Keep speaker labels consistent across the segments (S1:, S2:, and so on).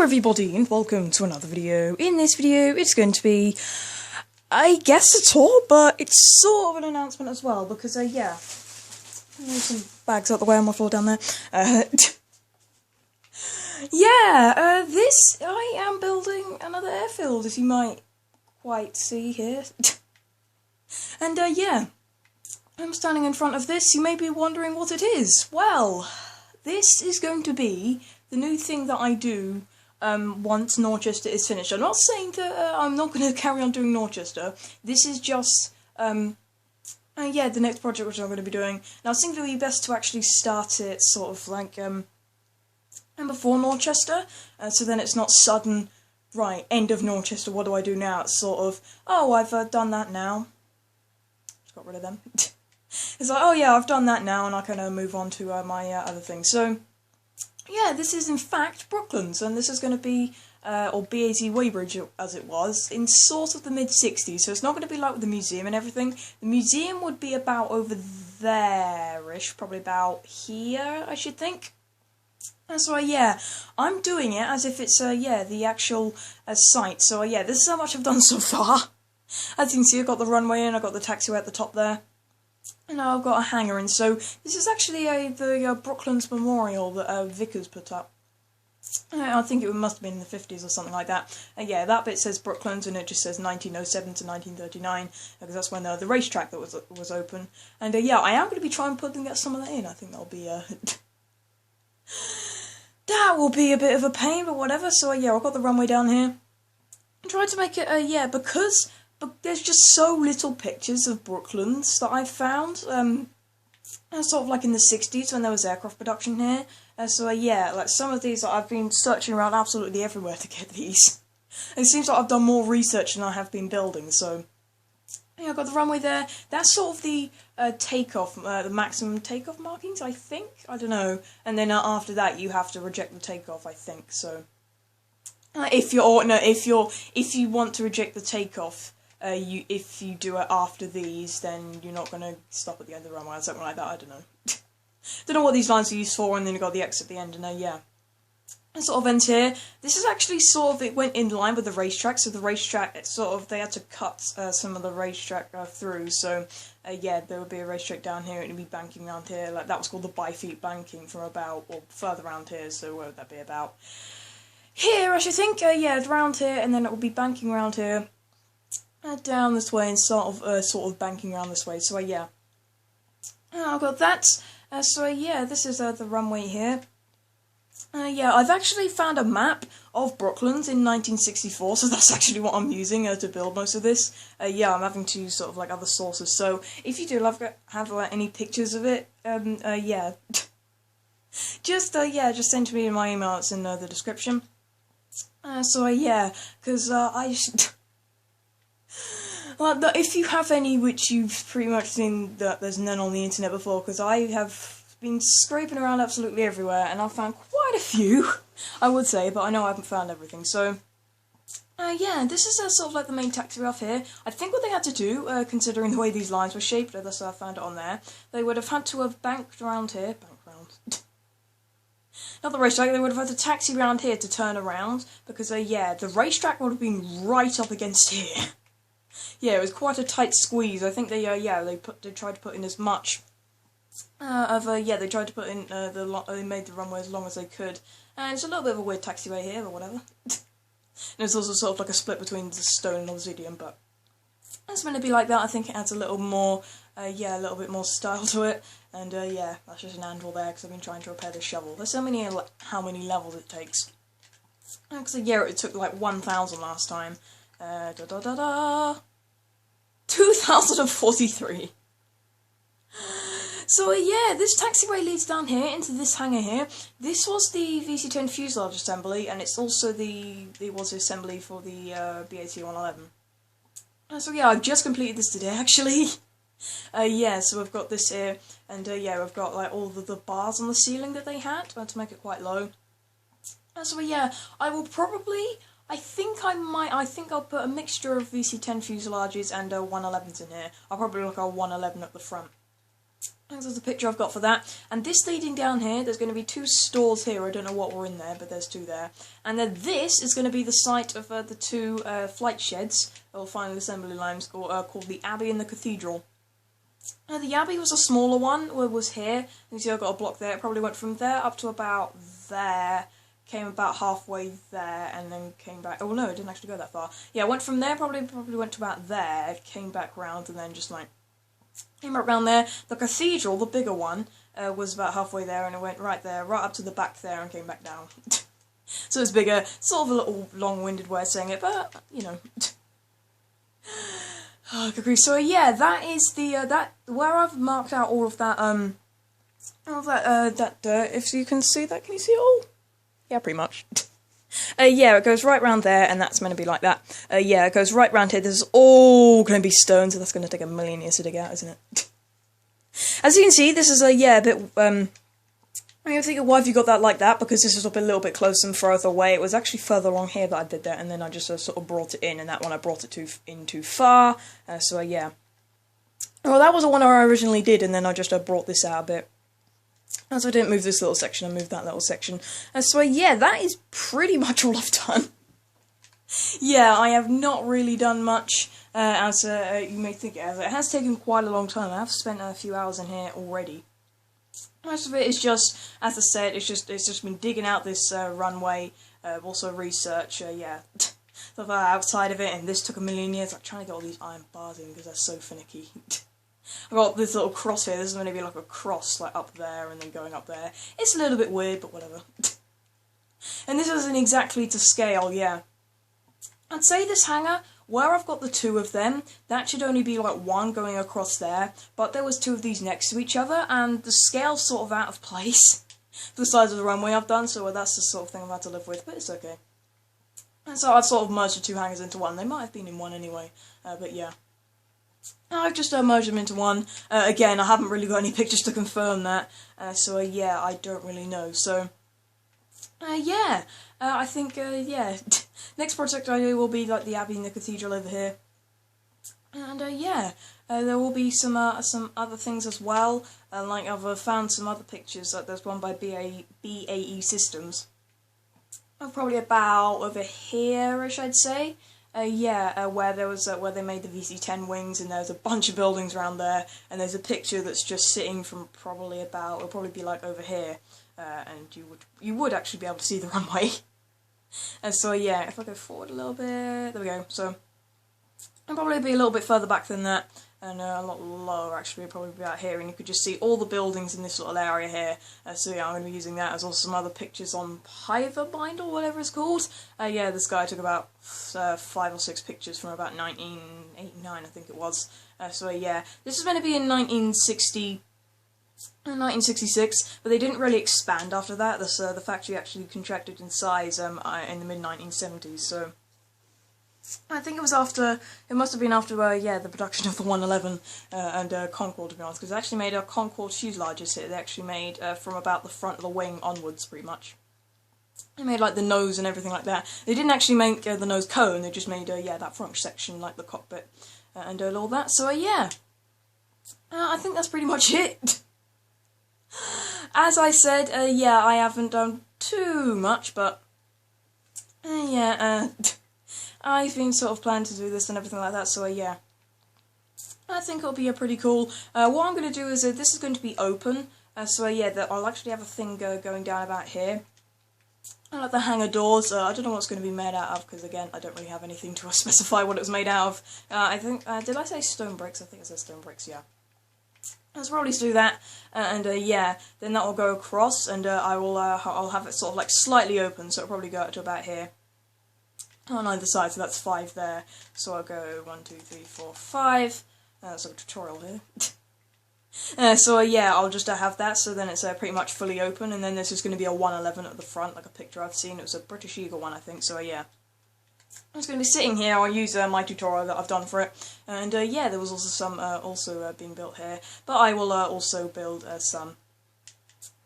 S1: everybody, and welcome to another video. In this video, it's going to be, I guess, a tour, but it's sort of an announcement as well, because, yeah, there's some bags out the way on my floor down there. I am building another airfield, as you might quite see here. And, yeah, I'm standing in front of this. You may be wondering what it is. Well, this is going to be the new thing that I do once Norchester is finished. I'm not saying that I'm not going to carry on doing Norchester. This is just, the next project which I'm going to be doing. Now, I think it would be best to actually start it sort of like, before Norchester, so then it's not sudden, right, end of Norchester, what do I do now? It's sort of, oh, I've done that now. Just got rid of them. It's like, oh yeah, I've done that now, and I can move on to my other things. So, yeah, this is in fact Brooklands, and this is going to be, or BAC Weybridge as it was, in sort of the mid-60s, so it's not going to be like with the museum and everything. The museum would be about over there-ish, probably about here, I should think. And so, yeah, I'm doing it as if it's, the actual site. So, yeah, this is how much I've done so far. As you can see, I've got the runway in, I've got the taxiway at the top there. And now I've got a hangar in, so this is actually the Brooklands Memorial that Vickers put up. I think it must have been in the 50s or something like that. Yeah, that bit says Brooklands, and it just says 1907 to 1939, because that's when the racetrack that was open. And yeah, I am going to be trying putting some of that in. I think that'll be that will be a bit of a pain, but whatever. So yeah, I've got the runway down here. I tried to make it because. But there's just so little pictures of Brooklands that I've found, sort of like in the 60s when there was aircraft production here. So yeah, like some of these, I've been searching around absolutely everywhere to get these. It seems like I've done more research than I have been building, so... Yeah, I've got the runway there. That's sort of the takeoff, the maximum takeoff markings, I think? I don't know. And then after that, you have to reject the takeoff, I think, so... If you want to reject the takeoff, if you do it after these, then you're not going to stop at the end of the runway or something like that, I don't know. Don't know what these lines are used for, and then you've got the exit at the end, and yeah. It sort of ends here. This is actually sort of, it went in line with the racetrack, so the racetrack, it's sort of, they had to cut some of the racetrack through, so yeah, there would be a racetrack down here, and it would be banking around here, like that was called the by-feet banking from about, or further around here, so where would that be about? Here, I should think, yeah, around here, and then it will be banking around here. Down this way and sort of banking around this way. So yeah, I've got that. So yeah, this is the runway here. Yeah, I've actually found a map of Brooklands in 1964, so that's actually what I'm using to build most of this. Yeah, I'm having to use sort of like other sources. So if you do have any pictures of it, yeah, just send to me in my email. It's in the description. So yeah, because well, if you have any which you've pretty much seen that there's none on the internet before, because I have been scraping around absolutely everywhere, and I've found quite a few, I would say, but I know I haven't found everything, so... yeah, this is sort of like the main taxiway off here. I think what they had to do, considering the way these lines were shaped, that's why I found it on there, they would have had to have banked around here, not the racetrack, they would have had to taxi around here to turn around, because, yeah, the racetrack would have been right up against here. Yeah, it was quite a tight squeeze. I think they tried to put in as much they tried to put in they made the runway as long as they could. And it's a little bit of a weird taxiway here, but whatever. And it's also sort of like a split between the stone and obsidian, but it's meant to be like that. I think it adds a little more, a little bit more style to it. And yeah, that's just an anvil there because I've been trying to repair this shovel. There's so many how many levels it takes. Actually, yeah, it took like 1,000 last time. 2043. So yeah, this taxiway leads down here into this hangar here. This was the VC-10 fuselage assembly, and it's also the assembly for the BAC 111. So yeah, I've just completed this today actually. Yeah, so we've got this here, and yeah, we've got like all the bars on the ceiling that they had to make it quite low. So yeah, I will probably. I think I'll put a mixture of VC-10 fuselages and 111s in here. I'll probably look at 111 at the front. There's the picture I've got for that. And this leading down here, there's going to be 2 stores here. I don't know what were in there, but there's 2 there. And then this is going to be the site of the 2 flight sheds, or final assembly lines, called the Abbey and the Cathedral. The Abbey was a smaller one, was here. You see I've got a block there. It probably went from there up to about there, came about halfway there, and then came back. Oh no, it didn't actually go that far. Yeah, it went from there, probably went to about there, it came back round, and then just like came right round there. The cathedral, the bigger one, was about halfway there, and it went right there, right up to the back there, and came back down. So it's bigger. Sort of a little long-winded way of saying it, but you know. Oh, good grief. So yeah, that is the that where I've marked out all of that that dirt. If you can see that, can you see it all? Yeah, pretty much. Yeah, it goes right round there, and that's meant to be like that. Yeah, it goes right round here. This is all going to be stone, so that's going to take a million years to dig out, isn't it? As you can see, this is a bit. I think, why have you got that like that? Because this is up a little bit closer and further away. It was actually further along here that I did that, and then I just sort of brought it in, and that one I brought it in too far. So yeah. Well, that was the one I originally did, and then I just brought this out a bit. So I didn't move this little section, I moved that little section. So yeah, that is pretty much all I've done. Yeah, I have not really done much, as you may think it has. It has taken quite a long time. I have spent a few hours in here already. Most of it is just, as I said, it's just been digging out this runway, also research, yeah, stuff outside of it, and this took a million years, like trying to get all these iron bars in because they're so finicky. I've got this little cross here. This is going to be like a cross, like up there and then going up there. It's a little bit weird, but whatever. And this isn't exactly to scale, yeah. I'd say this hangar, where I've got the 2 of them, that should only be like 1 going across there, but there was 2 of these next to each other, and the scale's sort of out of place for the size of the runway I've done, so that's the sort of thing I've had to live with, but it's okay. And so I've sort of merged the 2 hangars into 1. They might have been in 1 anyway, but yeah. I've just merged them into 1. Again, I haven't really got any pictures to confirm that, so yeah, I don't really know. So, yeah, I think, yeah, next project I do will be like the Abbey and the Cathedral over here. And yeah, there will be some other things as well, like I've found some other pictures, like there's one by BAE Systems. Probably about over here-ish, I'd say. Yeah, where there was where they made the VC-10 wings, and there's a bunch of buildings around there, and there's a picture that's just sitting from probably about, it'll probably be like over here, and you would actually be able to see the runway. And so yeah, if I go forward a little bit, there we go. So I'll probably be a little bit further back than that, and a lot lower actually, probably be out here, and you could just see all the buildings in this little area here. So yeah, I'm going to be using that as also some other pictures on Ibirdball or whatever it's called. Yeah, this guy took about 5 or 6 pictures from about 1989, I think it was. So yeah, this is meant to be in 1966, but they didn't really expand after that. The factory actually contracted in size in the mid-1970s, so I think it was after, it must have been after, yeah, the production of the 111 and Concorde, to be honest, because they actually made a Concorde fuselages here. They actually made from about the front of the wing onwards, pretty much. They made, like, the nose and everything like that. They didn't actually make the nose cone, they just made, yeah, that front section, like the cockpit, and all that. So, yeah, I think that's pretty much it. As I said, yeah, I haven't done too much, but, yeah, I've been sort of planning to do this and everything like that, so yeah. I think it'll be pretty cool. What I'm going to do is, this is going to be open, so yeah, I'll actually have a thing going down about here. I like the hangar doors. I don't know what it's going to be made out of, because again, I don't really have anything to specify what it was made out of. I think, did I say stone bricks? I think it says stone bricks, yeah. Let's probably do that, and yeah, then that will go across, and I'll have it sort of like slightly open, so it'll probably go up to about here. On either side, so that's 5 there. So I'll go 1, 2, 3, 4, 5. That's a tutorial here. So yeah, I'll just have that, so then it's pretty much fully open, and then this is going to be a 111 at the front, like a picture I've seen. It was a British Eagle one, I think, so yeah. I'm just going to be sitting here. I'll use my tutorial that I've done for it, and yeah, there was also some being built here, but I will also build some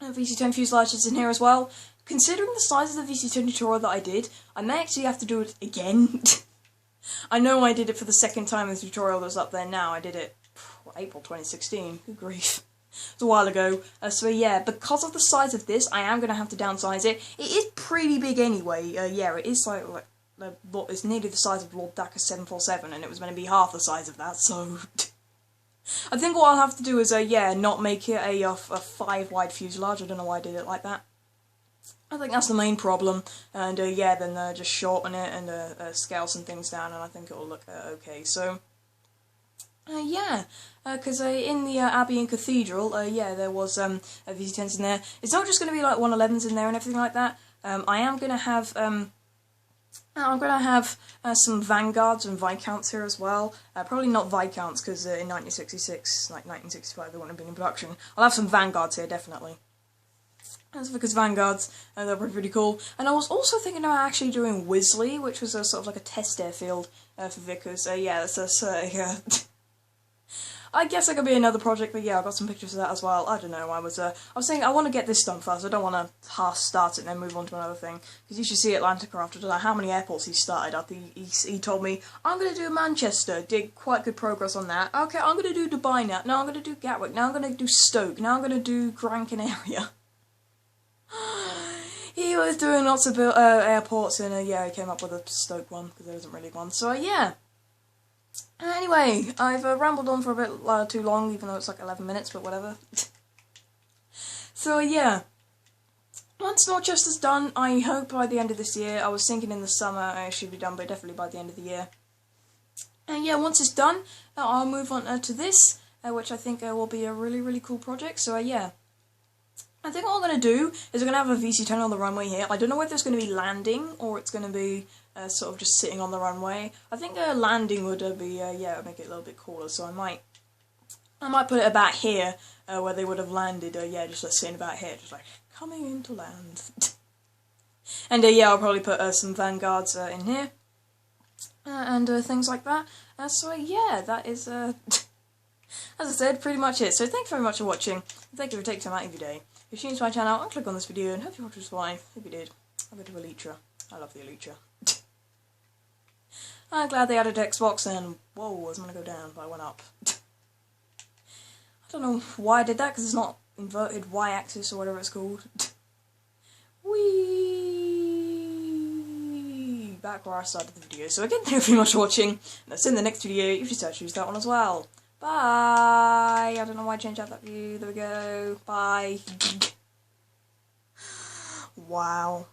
S1: VC-10 fuselages in here as well. Considering the size of the VC-10 tutorial that I did, I may actually have to do it again. I know I did it for the second time in the tutorial that's up there now. I did it April 2016. Good grief. It's a while ago. So yeah, because of the size of this, I am going to have to downsize it. It is pretty big anyway. Yeah, it is like it's nearly the size of Lord Dacre's 747, and it was meant to be half the size of that, so... I think what I'll have to do is, yeah, not make it a 5 wide fuselage. I don't know why I did it like that. I think that's the main problem, and yeah, then just shorten it and scale some things down, and I think it'll look okay. So, yeah, because in the Abbey and Cathedral, yeah, there was a VC-10s in there. It's not just going to be like 111s in there and everything like that. I am going to have some Vanguards and Viscounts here as well. Probably not Viscounts, because in 1966, like 1965, they wouldn't have been in production. I'll have some Vanguards here, definitely. That's because Vanguards, they're pretty cool. And I was also thinking about actually doing Wisley, which was sort of like a test airfield for Vickers. Yeah, that's yeah. I guess that could be another project, but yeah, I got some pictures of that as well. I don't know, I was thinking I want to get this done first. I don't want to half start it and then move on to another thing. Because you should see Atlanticraft, I don't know how many airports he started at. He told me, I'm going to do Manchester, did quite good progress on that. Okay, I'm going to do Dubai now. Now I'm going to do Gatwick. Now I'm going to do Stoke. Now I'm going to do Gran Canaria. He was doing lots of airports, and yeah, he came up with a Stoke one, because there isn't really one. So yeah. Anyway, I've rambled on for a bit too long, even though it's like 11 minutes, but whatever. So yeah, once Norchester's done, I hope by the end of this year. I was thinking in the summer it should be done, but definitely by the end of the year. And yeah, once it's done, I'll move on to this, which I think will be a really, really cool project. So yeah. I think what I'm going to do is I'm going to have a VC-10 on the runway here. I don't know whether it's going to be landing or it's going to be sort of just sitting on the runway. I think landing would be, yeah, make it a little bit cooler, so I might put it about here where they would have landed, yeah, just sitting about here, just like, coming in to land. And yeah, I'll probably put some Vanguards in here and things like that. So yeah, that is, as I said, pretty much it. So thank you very much for watching. Thank you for taking time out of your day. If you're new to my channel, and click on this video and hope you watched this one. If you did, I'll go to Elytra. I love the Elytra. I'm glad they added Xbox, and whoa, I was going to go down, but I went up. I don't know why I did that, because it's not inverted Y-axis or whatever it's called. Whee! Back where I started the video. So again, thank you very much for watching, and I'll see you in the next video if you start to choose that one as well. Bye! I don't know why I changed out that view. There we go. Bye. Wow.